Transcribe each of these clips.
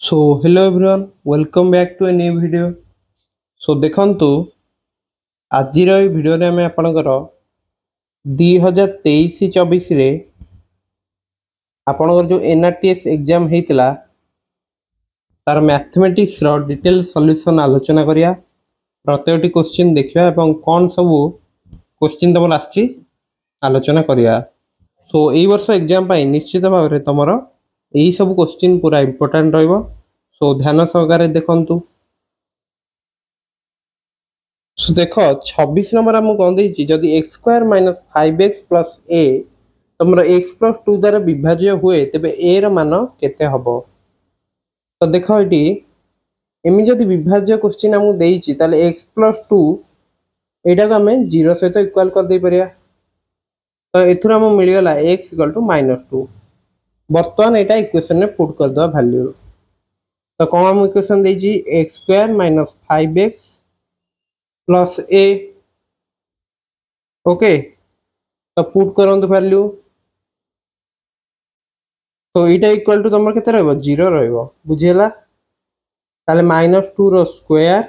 So hello everyone, welcome back to a new video. So देखंतु आजिर ए video रे हमें आपनकर 2023-24 रे आपनकर जो एनआरटीएस एग्जाम हेतिला तार मैथमेटिक्स रो डिटेल सॉल्यूशन आलोचना करिया प्रत्येकटी क्वेश्चन देखिया एवं कोन सब क्वेश्चन तमर आछि आलोचना करिया। सो एई वर्ष एग्जाम पाई निश्चित भाव रे तमरो एई सब क्वेश्चन पूरा इंपोर्टेंट रहइबो। सो ध्यान सहकारे देखंतु। सो देख 26 नंबर आम कौन देछि जदि x स्क्वायर माइनस 5x प्लस a तुमरो x प्लस 2 द्वारा विभाज्य हुए तेबे a र मान केते हबो। तो देख एटी एमि जदि विभाज्य क्वेश्चन आम देछि ताले x प्लस 2 एटा को हमें 0 सहित इक्वल कर दे परिया। तो एथुर हम मिल गला x इक्वल टू -2। वर्तमान एटा इक्वेशन में पुट कर दवा वैल्यू। तो कौन हम इक्वेशन देछि x स्क्वायर माइनस 5x प्लस a ओके। तो पुट करंतु वैल्यू। तो एटा इक्वल टू तमर केते रहबो 0 रहबो बुझियला। ताले -2 रो square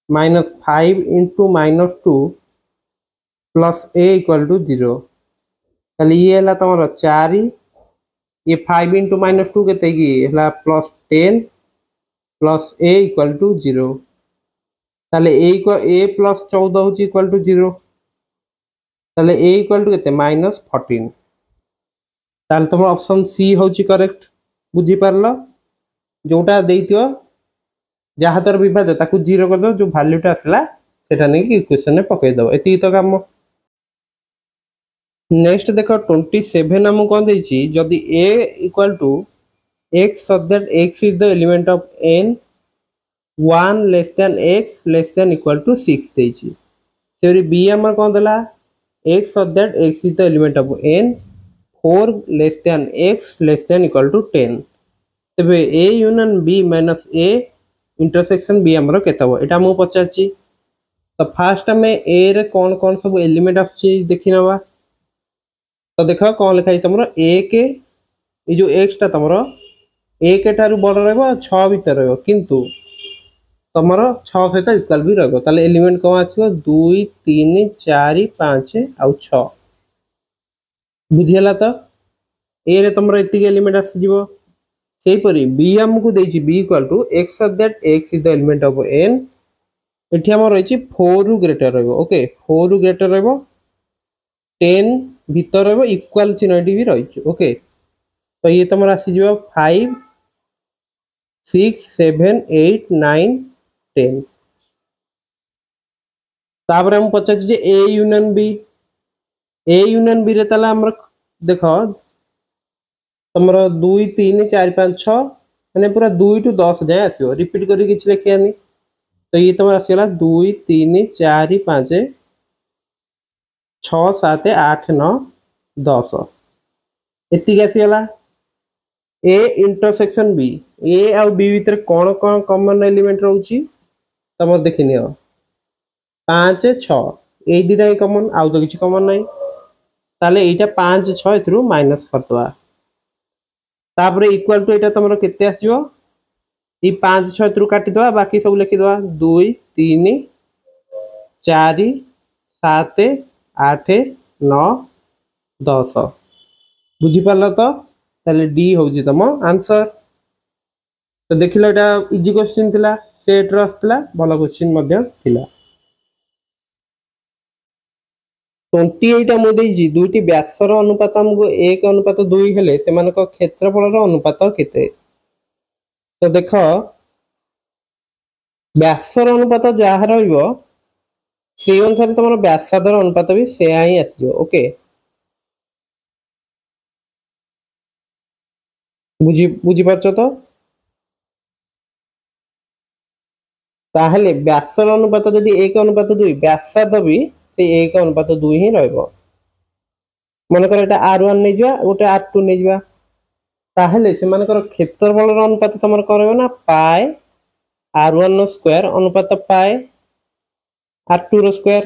minus 5 into -2 plus a equal to 0। ताले ये हला तमर 4 ये 5 इंटू -2 केते की हला plus 10 plus a equal to 0। ताले a प्लस 14 होची इक्वल टू 0। ताले a इक्वल टू केते -14। ताले तुम ऑप्शन सी होची करेक्ट बुझी पारलो। जोटा देइतियो जहा तर विभाज्य ताकू 0 कर दो जो वैल्यूटा आसला सेटा नै कि इक्वेशन में पकै दो एती तो काम। नेक्स्ट देखो 27 हम कोन देछि जदि a equal to x such that x is the element of n 1 less than x less than equal to 6 देछि। सेरी b हमर कोन देला x such that x is the element of n 4 less than x less than equal to 10। तबे a union b minus a intersection b हमरो केतबो एटा मु पचाची। तो fast में a रे कोन कोन सब एलिमेंट आछि देखि नवा। तो देखो कोन लिखाई तमरो a के ए जो x ता तमरो a के थारु बड़ रहबो 6 भीतर रहबो किंतु तमरो 6 सहित इक्वल भी रहबो। ताले एलिमेंट कोन आछिबो 2 3 4 5 आ 6 बुझियला। तो a रे तमरो एति एलिमेंट आसी जीवो। सेही परी b हमकु देछि b equal to x such that x is the element of n एठी हमर रहिछि 4 रु ग्रेटर रहबो ओके 4 रु ग्रेटर रहबो 10 भीतर रहबो इक्वल चिन्हटी भी रहिछि ओके। तो ये तमर आसी जीवो 5 6 7 8 9 10। तापर हम पचाछि जे a यूनियन b रे ताला हमर देखो तमरो 2 3 4 5 6 माने पूरा 2 टू 10 जाय आसीओ रिपीट करी किछ लेखियानी। तो ये तमर आसीला 2 3 4 5 6 7 8 9 10 एति आसीला। a इंटरसेक्शन b a और b भीतर कोन कोन कॉमन एलिमेंट रहउची तमर देखिनियो 5 6 ए दिटा कॉमन आउ तो किछ कॉमन नै। ताले एटा 5 6 एथरु माइनस करतवा। तापरे इक्वल टू एटा तमरो केते आसीबो ई 5 6 एथरु काटी दवा बाकी सब लिखि दवा 2 3 4 7 8 9 10 बुझी पारलो। तो ताले डी होउची तम आंसर। तो देखिलो एटा इजी क्वेश्चन थिला सेट रस थिला भलो क्वेश्चन मध्ये थिला। 28 मो देछि दुईटी व्यासर अनुपात हमको 1:2 हेले सेमानक क्षेत्रफलर अनुपात केते। तो देखो व्यासर अनुपात जहा रहइबो से अनुसार तमरो व्यासार्धर अनुपात भी सेया ही आसीबो ओके। बुझी पाछो तो ताहले व्यासर अनुपात जदि 1:2 व्यासार्ध भी से 1:2 ही रहइबो। मन कर एटा r1 नै जिवा ओटा r2 नै जिवा ताहले से मानकर क्षेत्रफलर अनुपात तमर करबो ना पाई r1 रो स्क्वायर अनुपात पाई r2 रो स्क्वायर।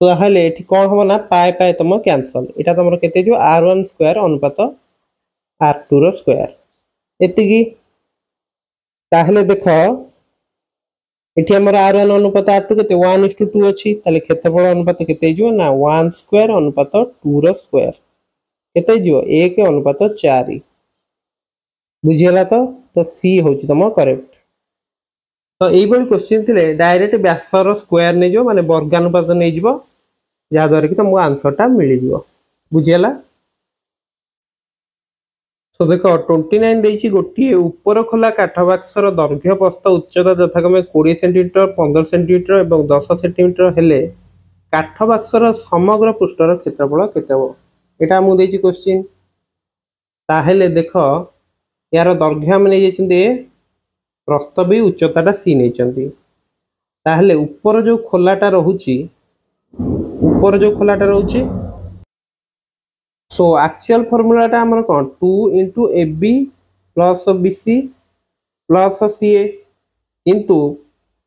तो ताहले एठी कोन होबो ना पाई पाई तम कैंसल एटा तमर केते जो r1 स्क्वायर अनुपात r2 रो स्क्वायर एतिकी ताहले देख एठी हमर r1 अनुपात r2 केते 1:2 अछि ताले क्षेत्रफल अनुपात केते हिजो ना 1 स्क्वायर अनुपात 2 रो स्क्वायर केते हिजो 1 अनुपात 4 बुझियला तो सी होची तम करेक्ट। तो एई बडी क्वेश्चन थिले डायरेक्ट व्यासर स्क्वायर नै जो माने वर्गानुपात नै जिवो जा द्वारा कि तुमको आंसर टा मिली जिवो बुझियला। सो देख 29 देछि गोटी ऊपर खोला काठ बाक्सर दैर्घ्य प्रस्थ उच्चता यथाक्रमे 20 सेंटीमीटर 15 सेंटीमीटर एवं 10 सेंटीमीटर हेले काठ बाक्सर समग्र पृष्ठर क्षेत्रफल केते हो एटा मु देछि क्वेश्चन। ताहेले देख यार दैर्घ्य हम नै जेचंदी प्रस्थ भी उच्चताटा सी नै चंदी ताहेले ऊपर जो खोलाटा रहुची ऊपर जो खोलाटा रहुची सो एक्चुअल फॉर्मूला टा हमर कोन 2 into AB plus BC plus CA किंतु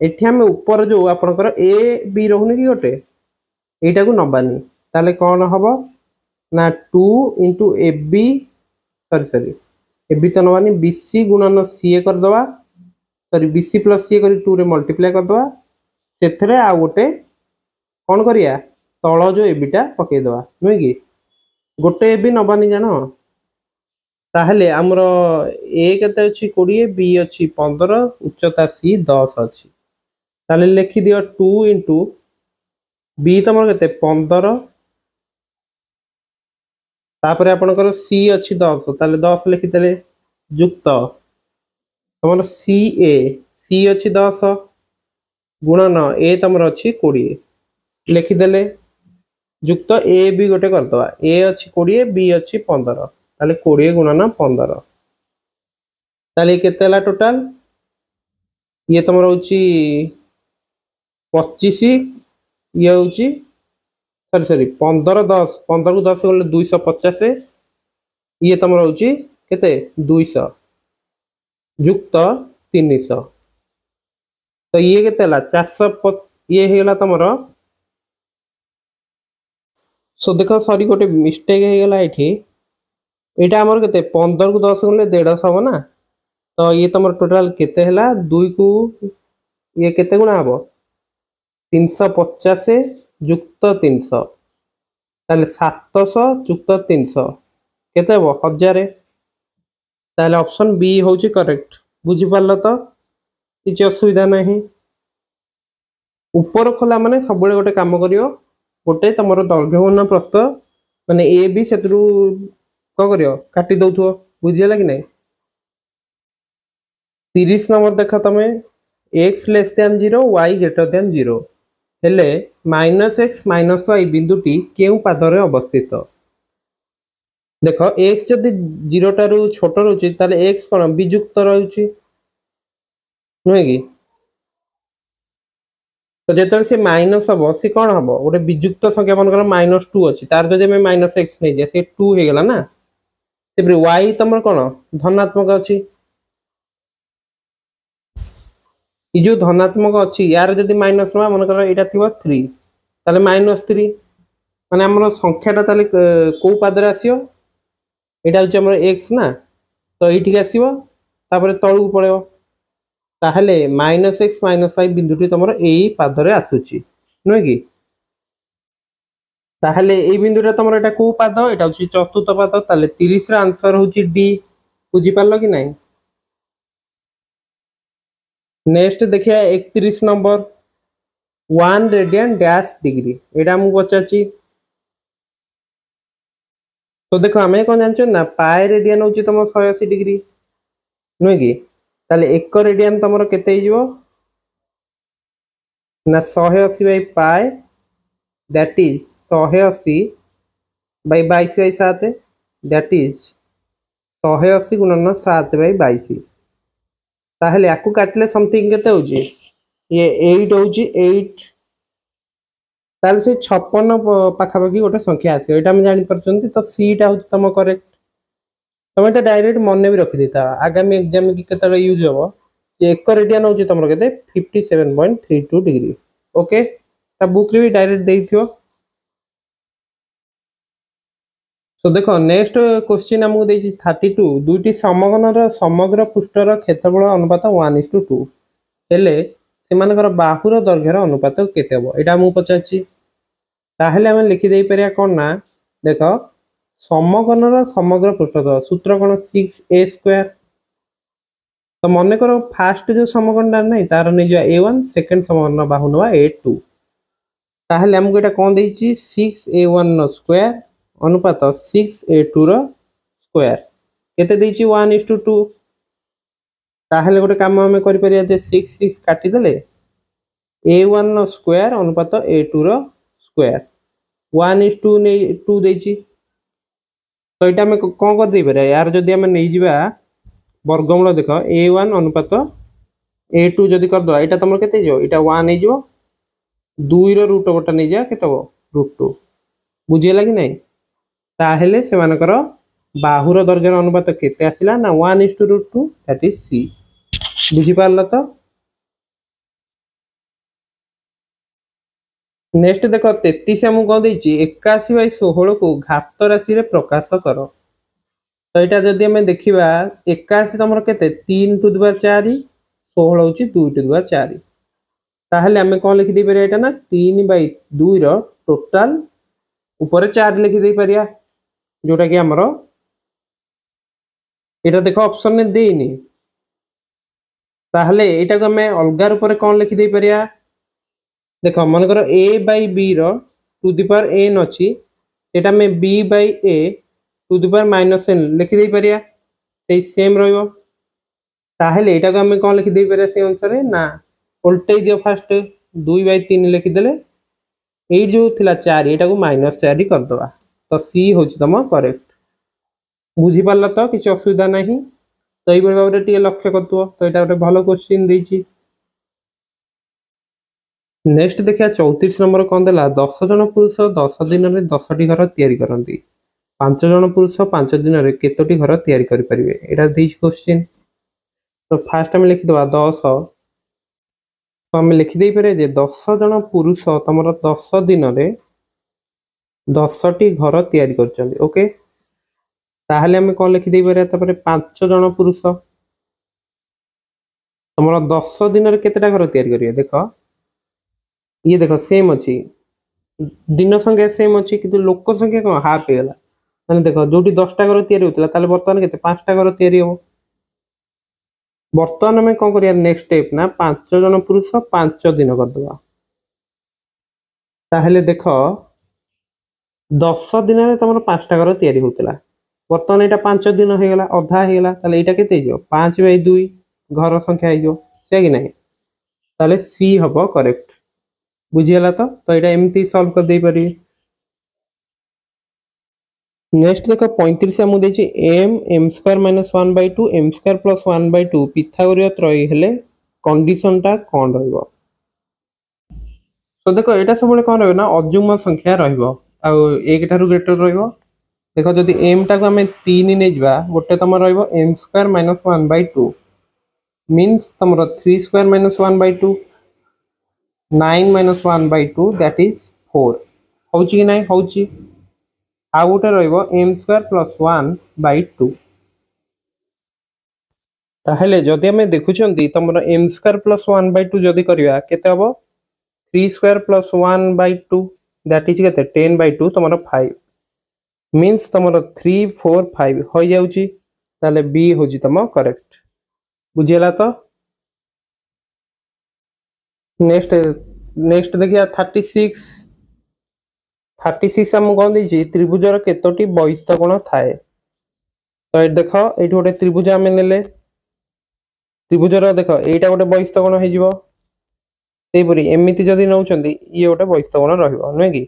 एठी हम ऊपर जो आपनकर AB रहउनी कि गोटे एटा को नबानी ताले कोन हबो ना 2 into AB सॉरी AB तो नबानी BC गुणन CA कर दवा सॉरी BC plus CA करी 2 रे मल्टीप्लाई कर दवा सेथरे आ गोटे कोन करिया तळ जो AB टा पके दवा नै कि गोटे भी नबानी जानो ताहले हमरो ए केते अछि 20 बी अछि 15 उच्चता सी 10 अछि ताले लिखि दियो 2 into बी तमर केते 15 तापर आपनकर सी अछि 10 ताले 10 लिखि देले युक्त तमर सी अछि 10 गुणन ए तमर अछि 20 लिखि देले युक्त ए भी गोटे कर दवा ए अछि 20 बी अछि 15 ताले 20 गुणन 15 ताले केतेला टोटल ये तमर होची 25 ये होची सॉरी 15 10 15 को 10 गले 250 ये तमर होची केते 200 युक्त 300 तो ये केतेला 400 ये हेला तमर सो देखो सॉरी गोटे मिस्टेक हे गला एठी एटा हमर केते 15 को 10 गले 150 हो ना तो ये तमर टोटल केते हला 2 को ये केते गुणा हबो 350 युक्त 300 ताले 700 युक्त 300 केते हबो 1000 ताले ऑप्शन बी होची करेक्ट बुझी पारलो तो किछ असुविधा नहीं। ऊपर खोला माने सबले गोटे काम करियो गोटे तमरो दैर्घ्य गुणन प्रस्थ माने ए बी सेतरु को करियो काटी दउथो बुझियला कि नै। 30 नंबर देखा तमे x less than 0 y greater than 0 हेले -x -y बिंदुटी केउ पादरे अवस्थित देखो x जदि 0 टारु छोट रहउची ताले x कोन विजुक्त रहउची नै कि तो जेतर से माइनस हबो से कोन हबो गोटे विजुक्त संख्या मनकर -2 अछि तार जदि में -x नै जे से 2 हे गेला ना से y तमर कोन धनात्मक अछि इ जो धनात्मक अछि यार जदि माइनस वा मनकर एटा थिबो 3 ताले -3 माने हमर संख्याटा ताले को पादरे आसीयो एटा होची हमर x ना तो एठी के आसीबो तापर तळु पळेबो ताहले -x -y बिंदुटी तमर एई पादरे आसुची नै कि ताहले एई बिंदुटा तमर एटा को पाद एटा होची चतुर्थ पाद ताले 30 रा आंसर होची डी बुझी पारलो कि नै। नेक्स्ट देखिया 31 नंबर 1 रेडियन डैश डिग्री एटा मु पचाची तो देखो हमें कोन जानछो ना पाई रेडियन होची तम 180 डिग्री नै कि ताले 1 रेडियन तमरो केते हिजो ना 180 by pi that is 180 by 22 by 7 that is 180 गुणन 7 बाय 22 ताहले याकू काटले समथिंग केते होची ये 8 होची 8 ताले से 56 पाखा पाखी गोटे संख्या आसी एटा हम जानि परछंती तो सी टा होची तम करेक्ट तमे एटा डायरेक्ट मने भी रखि देता आगामी एग्जाम की केतरा यूज होबो ये 1 रेडियन होची तमरो केते 57.32 डिग्री ओके ता बुक रे भी डायरेक्ट देइथियो। तो देखो नेक्स्ट क्वेश्चन हमको देछि 32 दुईटी समघनर समग्र पृष्ठर क्षेत्रफल अनुपात 1:2 हेले सेमानकर बाहुर दैर्घ्यर अनुपात केते हबो एटा हमको पचाछि ताहेले हम लिखि देई परिया कोन ना देखो समघनर समग्र पृष्ठफल सूत्र कोन 6a² तो मन करो फास्ट जो समघनटा नै तार नै जो a1 सेकंड समघन बाहु नवा a2 ताहेले हमको एटा कोन देछि 6a1 नो स्क्वायर अनुपात 6a2 रो स्क्वायर केते देछि 1:2 ताहेले गोटे काम हम करि परिया जे 6 काटी देले a1 नो स्क्वायर अनुपात a2 रो स्क्वायर 1:2 नै 2 देछि तो एटा हम कोन कर दे परिया यार जदी हम नै जिबा वर्गमूल देखो a1 अनुपात a2 जदी कर दो एटा तमर केते जो एटा 1 नै जो 2 रो रूट ओवरटा नै जा केते हो √2 बुझियला कि नै ताहेले सेमानकर बाहुर दैर्घ्यर अनुपात केते आसिला ना 1:2 दैट इज सी बुझि पारला तो नेक्स्ट देखो 33 हम कोन देछि 81/16 को घात राशि रे प्रकाश करो तो एटा जदी हम देखिबा 81 तमर केते 3 टू द पावर 4 16 होछि 2 टू द पावर 4 ताहेले हम कोन लिखि दे परिया एटा ना 3/2 रो टोटल ऊपर 4 लिखि दे परिया जोटा कि हमरो एटा देखो ऑप्शन ने देइनी ताहले एटा को हमें अलगा रूप रे कोन लिखि दे परिया देखो मन करो a/b रो टू द पावर n अछि एटा में b/a to the power -n लिखि दे परिया सेही सेम रहइबो ताहले एटा को हमें कोन लिखि दे परिया से अनुसार ना उल्टे दियो फर्स्ट 2/3 लिखि देले ए जो थिला 4 एटा को -4 कर दवा तो सी होछि तम करेक्ट बुझी पारला तो किछ असुविधा नहीं तो एई भाबरे टिके लक्ष्य करतुओ तो एटा गोटे भलो क्वेश्चन देछि नेक्स्ट देखिया 34 नंबर कोन देला 10 जन पुरुष 10 दिन रे 10 टी घर तयारी करंती 5 जन पुरुष 5 दिन रे केतोटी घर तयारी करि परिबे एटा देछि क्वेश्चन तो फास्ट हम लिखि दवा 10 तो हम लिखि देई परे जे 10 जन पुरुष तमरो 10 दिन रे 10 टी घर तयारी करचंदी ओके ताहले हम कोन लिखि देई परे तापरे 5 जन पुरुष तमरो 10 दिन रे केतेटा घर तयारी करिवे देखो ये देखो सेम अछि दिन संख्या सेम अछि किंतु लोक संख्या को हाफ हेला माने देखो जोटी 10 टा घर तयारी होतला ताले वर्तमान केते 5 टा घर तयारी हो वर्तमान में कोन करिया नेक्स्ट स्टेप ना 5 जन पुरुष 5 दिन कर दवा ताहले देखो 10 दिन रे तमरो 5 टा घर तयारी होतला वर्तमान एटा 5 दिन हे गेला अधा हे गेला ताले एटा केते जो 5/2 घर संख्या हे जो से कि नहीं ताले सी हबो करेक्ट बुझियला तो एटा एमती सॉल्व कर दे पारी नेक्स्ट देखो 35 हम देछि m² - 1/2 m² + 1/2 पिथागोरीय त्रयी हेले कंडीशन टा कोन रहइबो तो देखो एटा सबले कोन रहइबो ना अजुग्म संख्या रहइबो आ एक ठारू ग्रेटर रहइबो देखो जदि m टा को हमें 3 नै जबा गोटे तम रहइबो m² - 1/2 मींस तमरो 3² - 1/2 9 - 1/2 दैट इज 4 होची कि नहीं होची आ गोटे रहइबो m² + 1/2 ताहले जदि हमें देखुचंती तमरो m² + 1/2 जदि करिया केते हबो 3² + 1/2 दैट इज केते 10/2 तमरो 5 मींस तमरो 3 4 5 हो जाउची ताले बी होजी तम करेक्ट बुझियला तो नेक्स्ट देखिया 36 हम कोन देछि त्रिभुजर केतोटी बहिस्थ कोण थाए तो ए देखो एठी गोटे त्रिभुज हम नेले त्रिभुजर देखो एटा गोटे बहिस्थ कोण हे जिवो सेही परी एमिति जदी नउचंदी ये गोटे बहिस्थ कोण रहइबो नै कि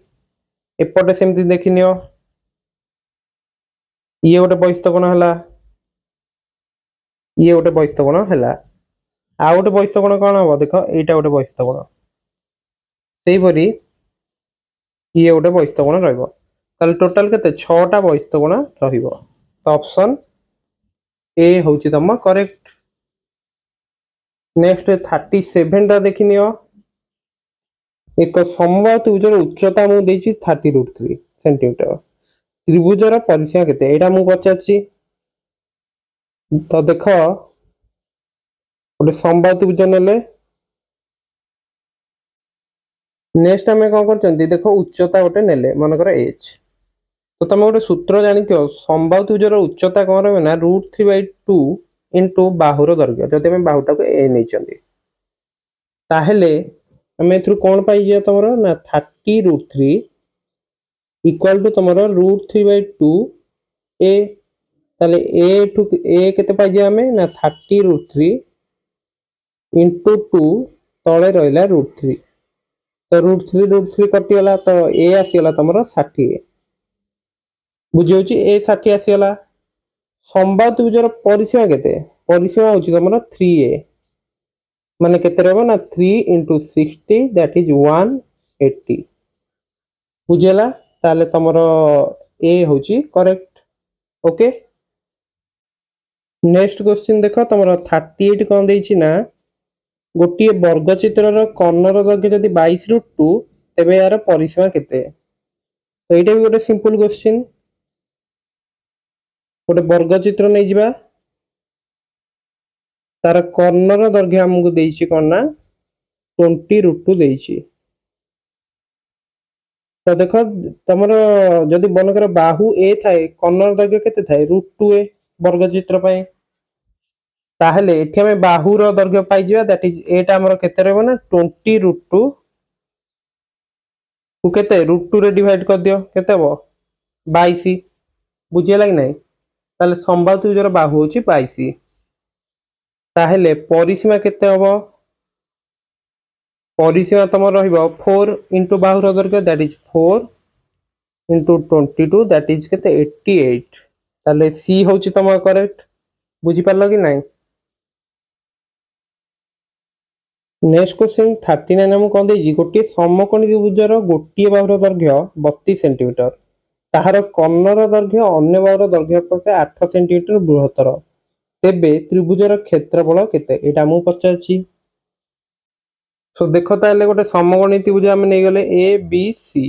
एपटे सेमति देखिनियो ये गोटे बहिस्थ कोण हला ये गोटे बहिस्थ कोण हला आ गोटे बहिस्थ कोण कोन हो देखो एटा गोटे बहिस्थ कोण सेही परी ये गोटे बहिस्थ कोण रहइबो ताले टोटल केते 6 टा बहिस्थ कोण रहइबो तो ऑप्शन ए होची तम करेक्ट नेक्स्ट 37 टा देखिनियो एक समबाहु त्रिभुजर उच्चता मु देछि 30√3 सेंटीमीटर त्रिभुजर परिसीमा केते एटा मु पचारछि। तो देख गोटे समबाहु त्रिभुज नेले नेक्स्ट आम कौन कर देख उच्चता गोटे नेले मनकर एच। तो तुम गोटे सूत्र जानी समबाहु त्रिभुजर उच्चता कौन रहा ना √3/2 इंटू बाहुर दैर्घ्य जदि आम बाहुटा को ए नहीं ताहले आम ए कौन पाई तुम ना 30√3 इक्वाल टू तुम √3/2 ए ताले ए केते पाई आम ना 30√3 इंटू 2 तले रहा √3 तो √3 कटिगला तो ए आसीगला तुम 60 बुझे ए 60 आसीगला। समबाहु त्रिभुजर परिसीमा केते परिसीमा होची तुम 3a माने केते रहबो ना 3 इंटू 60 दैट इज 180 बुझेला ताले तुमरो ए होची करेक्ट। ओके नेक्स्ट क्वेश्चन देखो तुमरो 38 कोन देइची ना गोटे वर्ग चित्रर कर्णर दैर्घ्य जदि 22/2 तेबे यार परिसीमा केते। तो एटा भी गोटे सिंपल क्वेश्चन गोटे वर्ग चित्र नहीं जिबा तार कर्णर दैर्घ्य हमको देइची कोन ना 20√2 देइची। तो देख तुम जदि बनकर बाहु ए थाए कर्णर दैर्घ्य केते थाए √2a वर्ग चित्र पाए ताहले एठी हम बाहुर दैर्घ्य पाई जिबा दैट इज एटा हमर केते रहबो ना 20√2 को केते √2 रे डिवाइड कर दियो केते हो 22 बुझिया लागि नै ताले समबाहु त्रिभुजर बाहु होची 22 ताहले परिसीमा केते होबो परिसीमा तुम रहिबो 4 इंटू बाहुर दैर्घ्य that is 4 into 22 that is केते 88 ताले सी होची तुम करेक्ट बुझी पारलो कि नहीं। नेक्स्ट क्वेश्चन 39 हम कौन देजी गोटे समकोणी त्रिभुजर गोटे बाहुर दैर्घ्य 32 सेंटीमीटर ताहार कर्णर दैर्घ्य अन्य बाहुर दैर्घ्य अपेक्षा 8 सेंटीमीटर बृहत्तर तेबे त्रिभुजर क्षेत्रफल केते एटा मु पचारछि। सो देखो ताले गोटे समकोणी त्रिभुज हम नै गले ए बी सी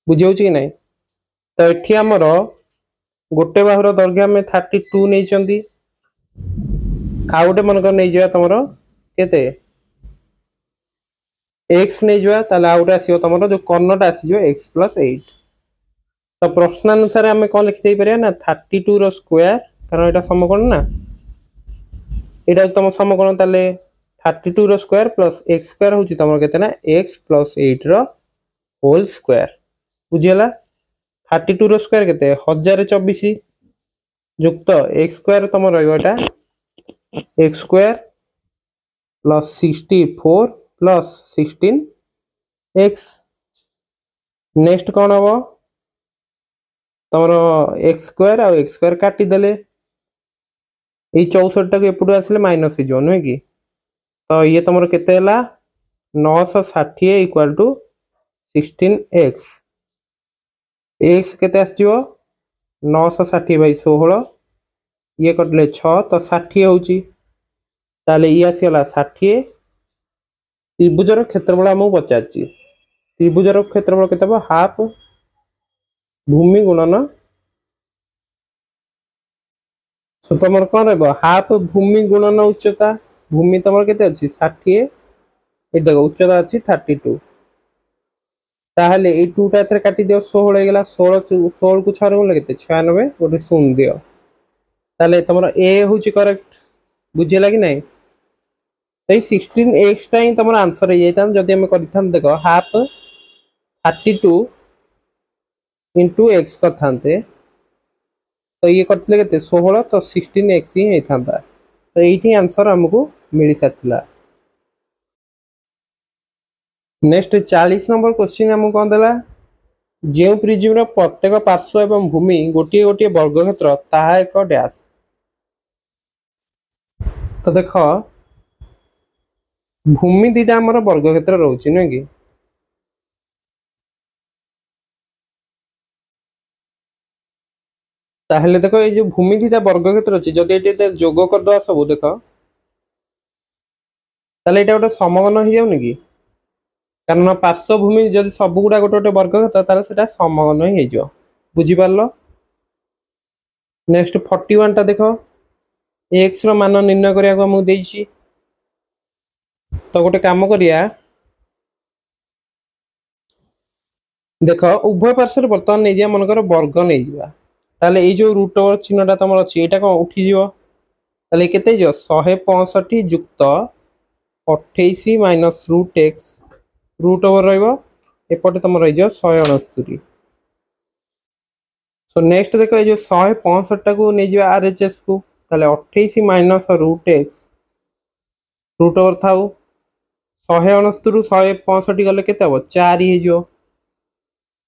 बुझियौ कि नहीं। तो एठी हमर गोटे बाहुर दैर्घ्य हम 32 नै चंदी आ गोटे मनकर नै जिया तमरो केते x नहीं जुआ ताले आउट आसीयो तमरो जो कर्णटा आसीयो x + 8 तो प्रश्न अनुसार हमें कौन लिखि दे परिया ना 32 रो स्क्वायर कारण एटा समकोण ना एटा तुम समकोण ताले 32 रो स्क्वायर प्लस x स्क्वायर होची तमरो केते ना x + 8 रो होल स्क्वायर बुझियला 32 रो स्क्वायर केते 1024 युक्त x स्क्वायर तमरो रहइबो एटा x square plus 64 plus 16x next कौन हम तुम एक्स स्क्वायर और एक्स स्क्वायर काटी देले ये 64 एपटू आसले माइनस हो नुहे कि तो ये तुम केते 960 इक्वल टू 16x एक्स केते आसजिवो 960/16 ये कटले 6 तो 60 होची ताले ये आसीगला 60 त्रिभुजर क्षेत्रफल आमको पचारछि त्रिभुजर क्षेत्रफल केते हो हाफ भूमि गुणन सो तुम कौन रहो हाफ भूमि गुणन उच्चता भूमि तुम केते अछि 60 ए देखो उच्चता अछि 32 ताहले ए 2 टा एथरे काटी दियो 16 हे गेला 16 को 6 रे केते 96 गोटे शून्य दियो ताहले तुम ए होची करेक्ट बुझियला कि नहीं। तो 16x टाइम तुम आंसर हो जाता जदि आम कर देख हाफ 32 इंटू एक्स करते तो ये करते केते 16 तो 16x ही होता तो ये आंसर आमको मिल सारा। नेक्स्ट 40 नंबर क्वेश्चन आमको कौन देला जो प्रिज्म प्रत्येक पार्श्व एवं भूमि गोटे गोटे वर्गक्षेत्र ताहा एक डैश तो देख भूमि दीटा आमर वर्गक्षेत्र रोचे नुहे कि ताहले देख ये जो भूमि दीटा वर्गक्षेत्र अच्छी जदि ये जोग करदे सब देख ताहले एटा गोटे समघन हो जाउनी कि कारण पार्श्व भूमि जदि सब गुड़ा गोटे गोटे वर्गक्षेत्र ताहले सेटा समघन हो बुझिपार। नेक्स्ट 41 टा देख एक्स रो मान निर्णय करने को देछि। तो गोटे काम करिया देख उभय पार्श्व बर्तमान नहीं जा मनकर वर्ग नहीं जा ताले ये जो रूट ओवर चिन्हटा तुम अच्छी यहाँ कौन उठीज ताले केते जो 165 युक्त 28 minus root x root over रपटे तुम रही 169। सो नेक्स्ट देख ये जो 165 टाक नहीं जा आर एच एस को 28 minus root x root over था 169 रु 165 गले के 4 हो।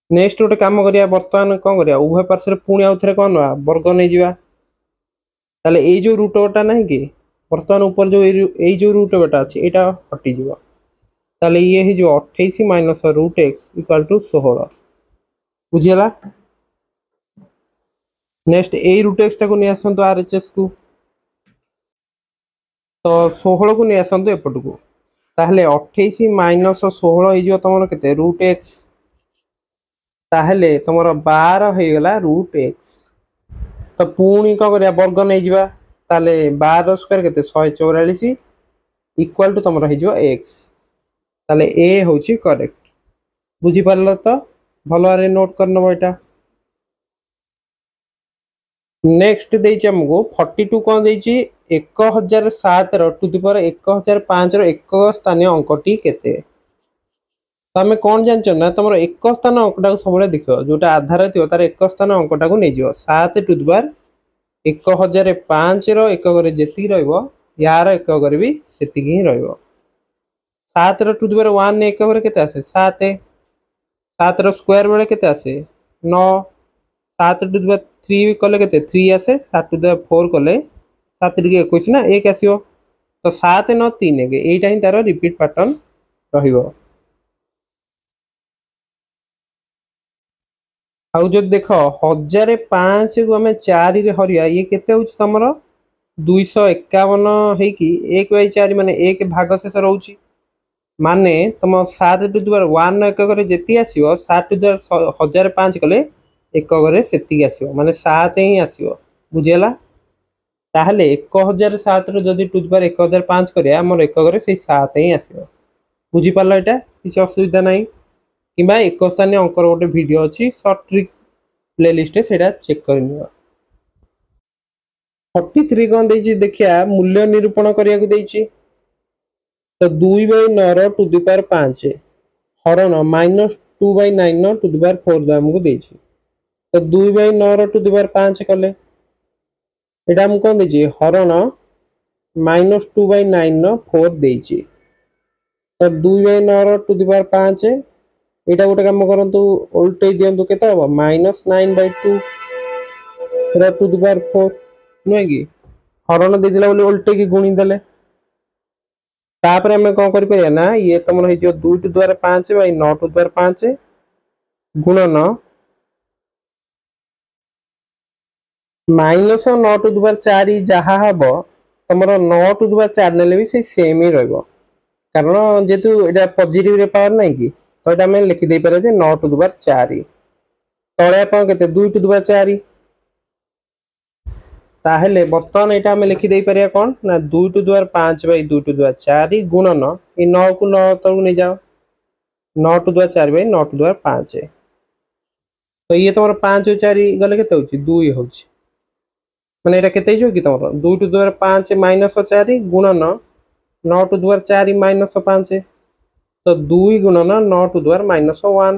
नेक्स्ट गोटे कम करिया बर्तमान कौन करिया उभय पार्श्व पुणी आउ थे कौन वर्ग नहीं जा ताले ये जो रूट ओवरटा नहीं कि बर्तमान ऊपर जो ये जो रूट ओवरटा अच्छे यहाँ हटिज ताले ये हो 28 minus root x equal to 16 बुझीगला। नेक्स्ट ए रूट एक्स टाक नहीं आसतु आर एच एस को तो 16 को नहीं आसतु एपट को ताहले 28 माइनस 16 हो तुम के रूट एक्स ताहले तुम 12 हो गला रूट एक्स तो पुणी कौन कर वर्ग नहीं जा ताले 12 स्क्वायर के 144 इक्वल टू तुम एक्स ताले ए हूँ करेक्ट बुझीपार तो भल भाव नोट कर नब यहाँ। नेक्स्ट देछि हमको 42 कौन देछि 1007 टू द पावर 1005 एक स्थानीय अंकटी केते तो आम कौन जान ना तुम एक स्थान अंकटा सब देख जोटा आधार थी तार एक स्थान अंकटा को नहीं 7 टू द पावर 1005 एक जी यार एक भी से ही रत टू द पावर 1 एक के 7 7 स्क्वायर बेले के आसे 9 7 टू द पावर 3 कले के 3 आसे 7 टू द पावर 4 कले 7 21 ना एक आसो तो 7 9 3 1 यहीटा ही तार रिपीट पैटर्न रहिबो। आउ जो देख 1005 को आम 4 हरिया ये केते होछि तमरो 251 हेकी 1/4 माने 1 भाग शेष रहउछि माने तुम 7 टू द पावर 1 एक जेती आसीओ 7 टू द 1005 कले एक से आसो माने 7 ही आसो बुझीगला। ताहले 1007 रदि टू द पावर 1005 करिया हमर एक से 7 ही आसो बुझीपार यहाँ किसी असुविधा ना कि एक स्थानीय अंकर गोटे वीडियो अच्छी सर्ट ट्रिक प्लेलिस्ट से चेक कर 43 कौन देखिया मूल्य निरूपण करने को तो 2/9 टू द पावर 5 हरण -2/9 टू द पावर 4 आमको देछि तो 2/9 टू द पावर 5 कले यहाँ आमको कौन देछि हरण -2/9 4 देछि तो 2/9 टू द पावर 5 यहाँ गोटे कम करतु उल्टे दिंतु के -9/2 टू द पावर 4 नुहे कि हरण देला उल्टे की गुणी देले तापर आम कौन कर ना ये तुम 2 to the power 5 / 9 to the power 5 गुणन -9 टू द पावर 4 जहाँ हम तुम 9 टू द पावर 4 ने भी सेम ही कारण जेहेतु यहाँ पॉजिटिव पावर ना कि तो ये आम लिखिदे पारे 9 टू द पावर 4 तले आप के 2 टू द पावर 4 ताहले बर्तमान यहाँ आम लिखिदे पारे कौन ना 2 to the power 5 / 2 to the power 4 गुणन ये 9 को 9 तक नहीं जाओ 9 to the power 4 / 9 to the power 5 तो ये तुम 5 और 4 गले के 2 हो मैंने यहाँ के कि तुम 2 टू द पावर 5 -4 गुणन 9 टू द पावर 4 -5 तो 2 गुणन 9 टू द पावर -1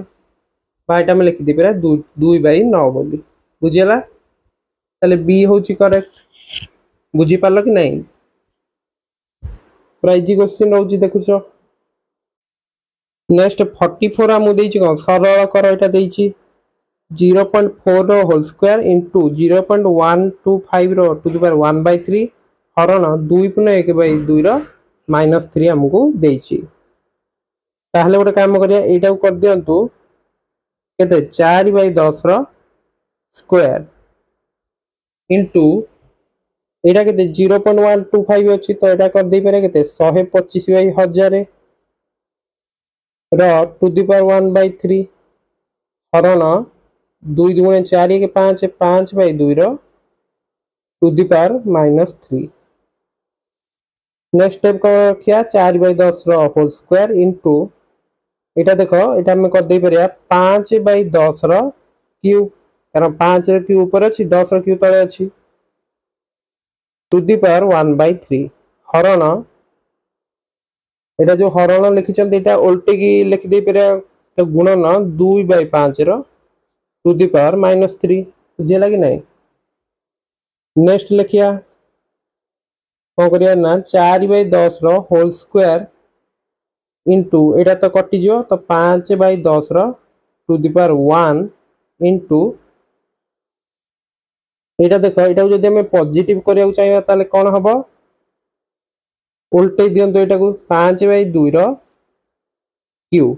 बाईटा में लिखिदी पे 2/9 बोली बुझीगला ताले बी हूँ करेक्ट बुझीपार कि नहीं पूरा इजी क्वेश्चन रोच देखुच। नेक्स्ट 44 आमको देछि कौन सरल कर यहाँ 0.4 whole square into 0.125 to the power 1/3 हरण 2/1/2 -3 आमको देछि ताहले गोटे काम करिया एटा को कर दियंतु केते 4/10 स्क्वायर इंटू एटा केते 0.125 अछि तो एटा कर दे पारे केते 125/1000 टू द पावर 1/3 हरण 2 दुगुणे 4 1 5 5 बाई 2 रो to the power -3। Next step कौन रखिया 4 बाई 10 रो होल स्क्वायर इनटू एटा देखो एटा हम कर दे परिया 5 बाई 10 रो क्यूब कारण 5 रो क्यूब ऊपर अछि 10 रो क्यूब तळे अछि टू दी पावर 1/3 हरण एटा जो हरण लिखिचंत एटा उल्टी की लिख दे परिया तो गुणन 2/5 रो टू दी पावर -3 बुझे लगी नहीं। नेक्स्ट लिखिया कौन करिया ना 4 बाई 10 रो होल स्क्वायर इनटू एटा तो कटि जो तो 5 बाई 10 रो टू दी पावर 1 इनटू एटा देखो एटा जदि हम पॉजिटिव करिया चाहिए ताले कोन हबो उल्टे दियंतो एटा को 5 बाई 2 रो क्यूब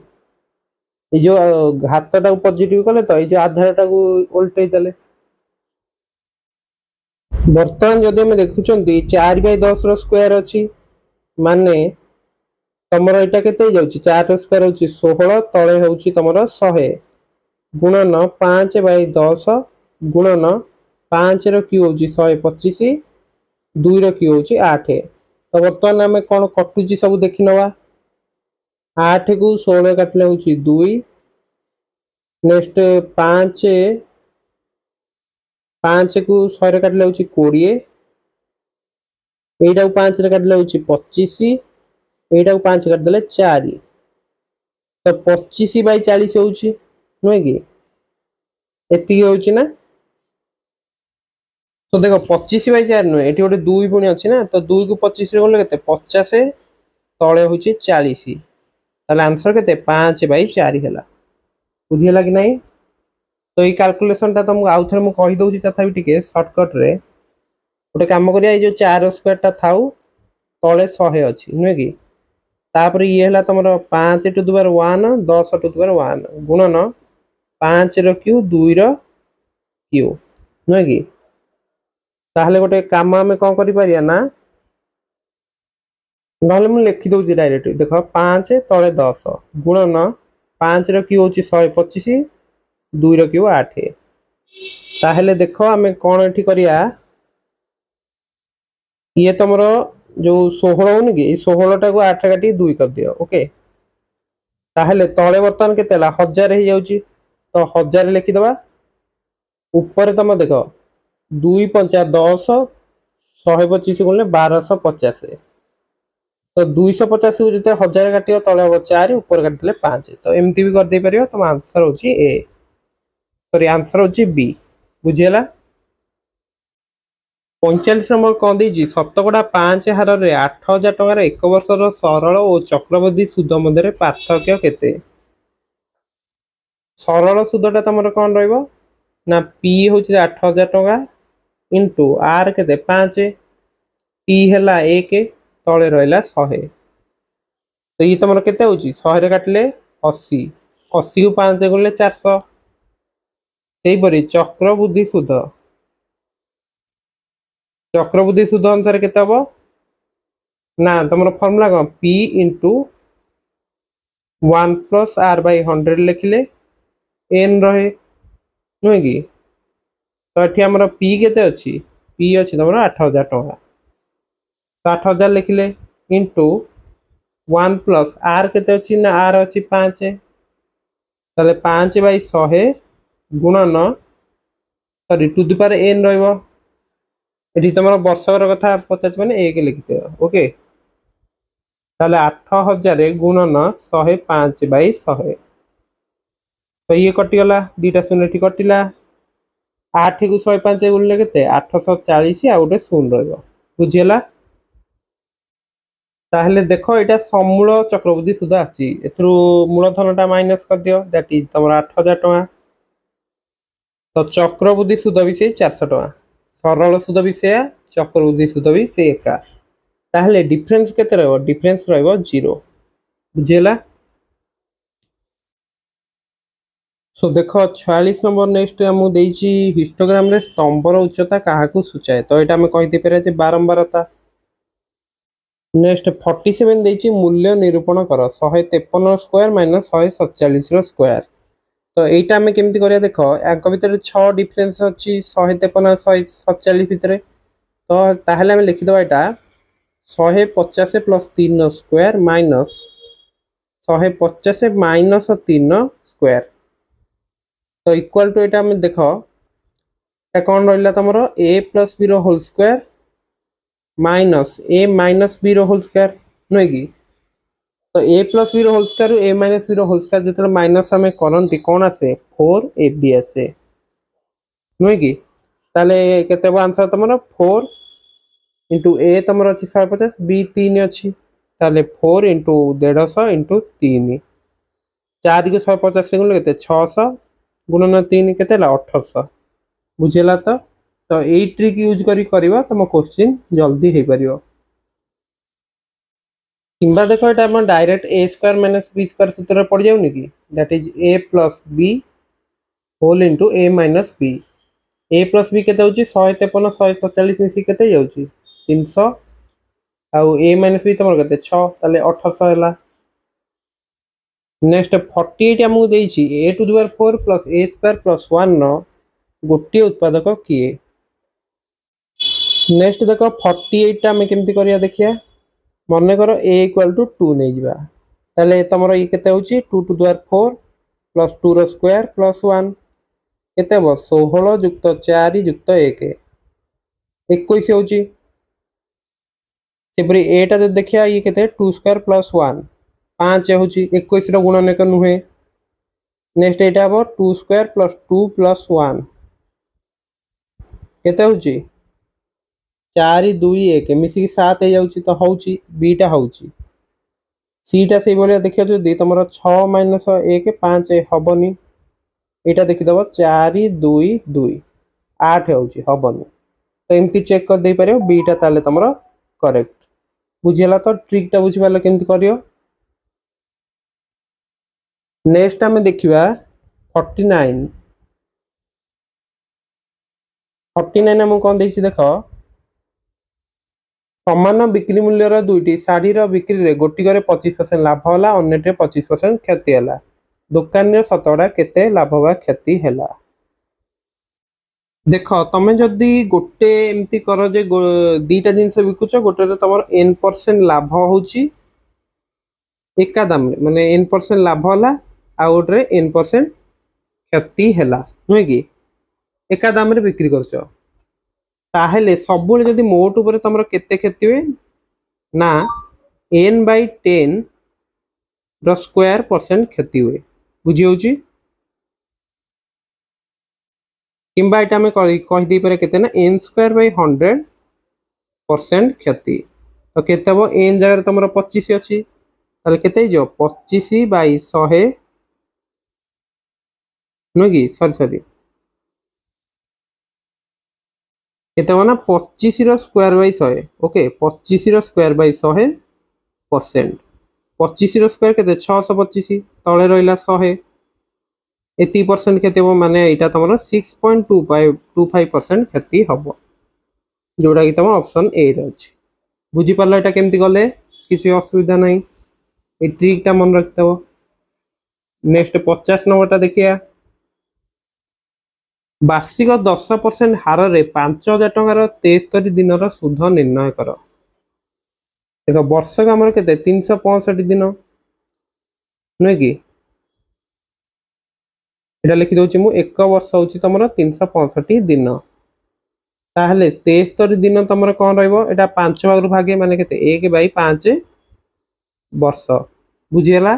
ए जो घातटा को पॉजिटिव कले तो ए जो आधारटा को उल्टे देले बर्तमान जदि हम देखुचंती 4 बाई 10 रो स्क्वायर अछि माने तमरो एटा केते जाउची 4 रो स्क्वायर होची 16 तळे होची तमरो 100 गुणन 5 बाई 10 गुणन 5 रो क्यू होची 125 2 रो क्यू होची 8 तो बर्तमान हमें कोन कटुची सब देखि नवा 8 को 16 काटले होची 2 नेक्स्ट 5 5 को 100 काटले होची 20 एटा को 5 रे काटले होची 25 एटा को 5 काट देले 4 तो 25 बाई 40 होची नुए की एति होची ना तो देखो 25 बाई 4 नुए एटी गोटे 2 पुणी अछि ना तो 2 को 25 रे गले केते 50 तळे होची 40 ताले आंसर केते 5 बाई 4 हैला बुझी हैला कि नहीं। तो ये कैलकुलेशन टा तुमको आउ थरे मु कहि दउची तथापि टिके शॉर्टकट रे गोटे काम करिया ए जो 4 स्क्वायर टा थाउ तळे 100 अछि नुए की तापर ये हैला तमरो 5 to the power 1 10 to the power 1 गुणन 5 रो क्यू 2 रो क्यू नुए की ताहले गोटे काम हमें कोन करि पारिया ना नहले मु लिखि दउची डायरेक्ट देखो 5 तळे 10 गुणन 5 रो क्यू होची 125 2 रो क्यू 8 ताहले देखो हमें कोन एठी करिया ये तमरो जो 16 होनी कि 16 टा को 8 काटी 2 कर दियो ओके ताहले तळे बर्तमान केतेला 1000 हे जाउची तो 1000 लिखि दबा ऊपर तम देखो 2 5 10 125 गुणले 1250 तो 250 को जते 1000 काटियो तळे हो 4 ऊपर काटिले 5 तो एमती भी कर दे परियो तो आंसर होची ए सॉरी आंसर होची बी बुझियला। 45 नंबर कौन दी शतकड़ा 5 हार रे 8000 टकर एक वर्षर सरल और चक्रवृद्धि सुध मध्य पार्थक्य केते सरल सुधटा तुम कौन रहिबो ना पी होची 8000 टका इनटू आर केते 5 टी हैला 1 तळे रहला 100 तो ये तुम केते होची 100 रे काटले 80 80 को 5 गुणले 400 सेही परी चक्रवृद्धि सुध अनुसार केते हबो ना तुम फॉर्मूला कौन P into 1 plus R by 100 लिखिले एन रहे नुहे कि तो ये आमर पी केते अच्छी पी अच्छी तुम 8000 टका तो 8000 लिखिले इंटू 1 प्लस आर केते अच्छी ना आर अच्छी 5 ताले 5 बाई 100 गुणन sorry to the power n रहिबो एठी तुम वर्षर कथा पचास माने 1 लिखिते ओके ताले 8000 गुणन 105 बाई 100 तो ये कटिगला दीटा शून्य टी कटिला 8 को 105 गुणले केते 840 आ गोटे शून्य रहिबो बुझियला ताहले देखो एटा समूल चक्रवृद्धि सुध आछि एथरु मूलधनटा माइनस कर दियो दैट इज तमरा 8000 टका तो चक्रवृद्धि सुध भी से 400 टका सरल सुध भी से चक्रवृद्धि सुध भी से एका ताहले डिफरेंस केते रहबो डिफरेंस रहबो 0 बुझियला। सो देखो 46 नंबर नेक्स्ट हमु देइची हिस्टोग्राम रे स्तंभर उच्चता काहाकू सूचाए तो एटा हम कहि दे पेरे जे बारंबारता नेक्स्ट 47 देइची मूल्य निरूपण कर 153 स्क्वायर माइनस 147 रो स्क्वायर तो यहीटा आम केमती करिया देख यांक भितर 6 डिफरेन्स अच्छी 153 147 भितर तो ताहले आम लिखिदेवा यहाँ 150 plus 3 square minus 150 minus 3 square तो इक्वाल टू यहाँ आम देख कौन रहा तुम a plus b whole square minus a minus b whole square नुहे कि तो a plus b whole square a minus b whole square जो माइनस आम करती कौन आसे 4ab आसे नुहे कि ताले केते आंसर तुम 4 इंटू ए तुम अच्छी 150 बी 3 अच्छी ताले 4 इंटू 150 इंटू 3 4 को 150 से गुण के 600 गुणन 3 के 1800 बुझेगा तो यही ट्रिक यूज कर तुम क्वेश्चन जल्दी हो पार कि देख ये direct a square minus b square सूत्र पड़ जाऊनि कि that is a plus b whole into a minus b a plus b के 153 147 मिसी के 300 आउ ए माइनस बी तुम के 6 ताले 1800 है नेक्स्ट 48 आमको देछि a to the power 4 plus a square plus 1 गोटे उत्पादक किए नेक्स्ट देख 48 आम केमती करिया देखिया मन कर ए इक्वल टू 2 नहीं जावा ताले तुम ये केते होची 2 टू द पावर 4 प्लस 2 रो स्क्वायर प्लस 1 केते हो 16 जुक्त 4 जुक्त 1 21 होची सेपरी एटा जो देखिया ये केते 2 स्क्वायर प्लस 1 5 होची 21 रो गुणनक नुहे नेक्स्ट एटा हो 2 स्क्वायर प्लस 2 प्लस 1 केते होची 4 2 1 मिसिकी 7 हो जाउची तो होची बीटा होची सीटा से भाया देखिए जो तुम 6 माइनस 1 5 हेनी यहाँ देखीदेव 4 2 2 8 होनी तो एमती चेक कर दे पार बीटा ताले तुम करेक्ट बुझीगला तो ट्रिकटा बुझीपार केमती कर नेक्स्ट आम देखा 49 आम कौन देखी देख समान बिक्री मूल्यर दुईटी शाढ़ी बिक्री गोटिकर 25% लाभ है अन्य 25% क्षति है दुकान शतकड़ा केते लाभ बा क्षति है देख तुम जदि गोटे एमती कर जे दीटा जिनस बिकुच गोटे तुम n% लाभ हो एका दाम माने n% लाभ है आ गोटे n% क्षति है नुहे कि एका दाम बिक्री कर ताहेले सबुले जदि मोट ऊपर तुम केते क्षति हुए ना n/10 रो स्क्वायर परसेंट क्षति हुए बुझी होची किंबा एटा में कहि दे पारे केते ना n²/100% क्षति तो केते हो n जगह तुम 25 अच्छी ताले केते जो 25/100 नो कि सॉरी केते हो ना 25 रो स्क्वायर बाय 100 ओके 25 रो स्क्वायर बाय 100% 25 रो स्क्वायर केते 625 तळे रहिला 100 एती परसेंट केते हो माने एटा तमरो 6.25% क्षति हबो जोड़ा कि तुम ऑप्शन ए रे अछि बुझी पारला एटा केमती गले किसी असुविधा नहीं ए ट्रिकटा मन रखतबो नेक्स्ट 50 नंबरटा देखिया वार्षिक 10% हार रे 5000 टंकार 73 दिन सुध निर्णय कर देख वर्षक आम के 365 दिन नुहे कि लिखी दूसरी मुझे एक वर्ष हूँ तुम 365 दिन ताहले 73 दिन तुम कौन रहा 5 भाग भागे माने के 1/5 वर्ष बुझीगला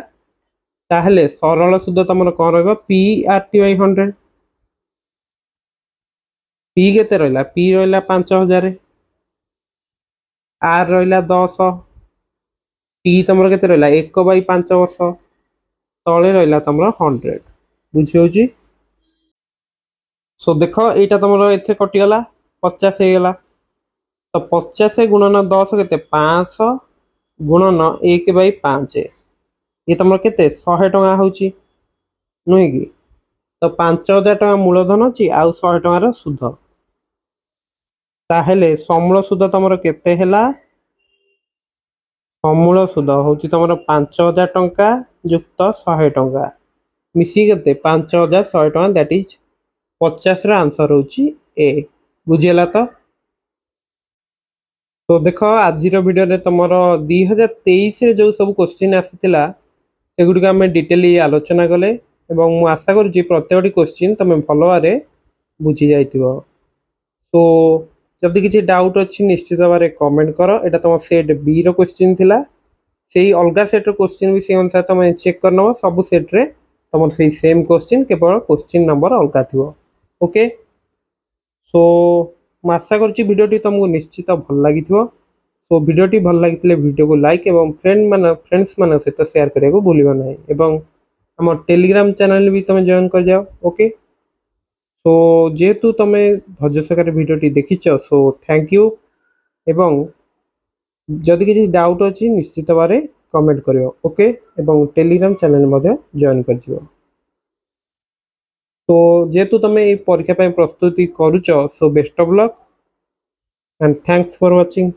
ताहले सरल सुध तुम कौन RT/100 पी के रहा पी रहा 5000 आर रहा 10 टी तुम के रहा 1/5 वर्ष तले रहा तुम 100 बुझी सो देख यहाँ तुम ए कटिगला 50 होगा तो 50 गुणन 10 के 500 गुणन 1/5 ये तुम के 100 टଙ୍କା होची नुहे कि तो 5000 टଙ୍କା मूलधन अच्छी आउ 100 टଙ୍କାର सुध ताहेले समूल सुध तुम केते हैला समूल सुध हूँ तुम 5000 टଙ୍କା युक्त 100 टଙ୍କା मिसी के 5100 टका दैट इज 50 आंसर होची ए बुझीला तो देख आज वीडियो रे तुमर 2023 रे जो सब क्वेश्चन आसीथिला सेगुडी आम डिटेली आलोचना कले मु आशा करुच्ची प्रत्येक क्वेश्चन तुम भल भाव बुझी जाइथिबो सो जदि किसी डाउट अच्छी निश्चित भाव कमेंट कर एटा तुम सेट बी रो क्वेश्चन थिला से अलग सेट क्वेश्चन भी से अनुसार तुम चेक कर नब सब सेट्रे तुम से सेम क्वेश्चन केवल क्वेश्चन नंबर अलग थी ओके सो मैं आशा करुच्ची वीडियो तुमको निश्चित भल लगी सो वीडियो भल लगी वीडियो को लाइक और फ्रेंड्स मान सहित शेयर करने को भूल ना एवं आम टेलीग्राम चैनल भी तुम जॉइन कर जाओ ओके सो जेहेतु तुम धैर्य सहकार वीडियो देखीच सो थैंक यू एवं जदि किसी डाउट अच्छी निश्चित भाव कमेंट करियो ओके एवं टेलीग्राम चैनल जॉइन कर दियो तो जेहेतु तुम ये परीक्षा प्रस्तुति करुच so best of luck and thanks for watching.